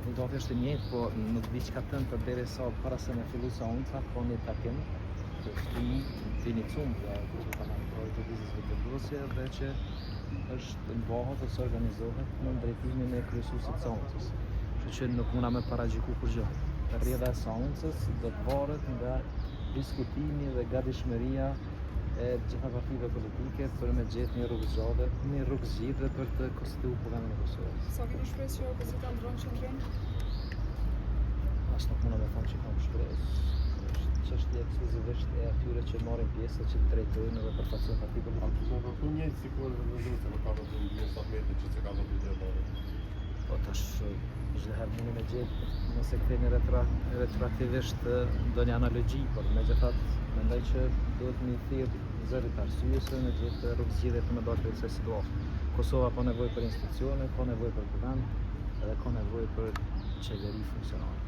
filozofi është e njëjtë, po nuk di çka tënë derisa para se me fillu seanca ka një takim të inicium pra të vizitës vërdëdosje dhe që është bëhet ose organizohet në drejtimin e kryesuesit të seancës. Kështu që nuk muna me paragjiku kur gjë. Rrjedha e seancës do të varet nga diskutimi dhe gatishmëria e gjitha partive politike për me gjetë një rrugë zgjidhje për të konstituuar Parlamentin e Kosovës. Sa keni shpresë që opozita ndron qendrën? As nuk muna me thonë që kam shpresë. Është çështje ekskluzivisht e atyre që marrin pjesë që drejtojnë dhe përfaqësojnë parti politike. Më përfu njëjtë si kur vendosje në kapët të Ilyas Ahmetit që se ka dhënë drejtore. Po tash çdo herë mundi me gjetë nëse kthehemi retroaktivisht do një analogji, por megjithatë mendoj që duhet një thirr zërit arsyesë në gjithë rrugë zgjidhje për me dalë prej kësaj situate. Kosova ka nevojë për institucione, ka nevojë për guvern dhe ka nevojë për qeveri funksionale.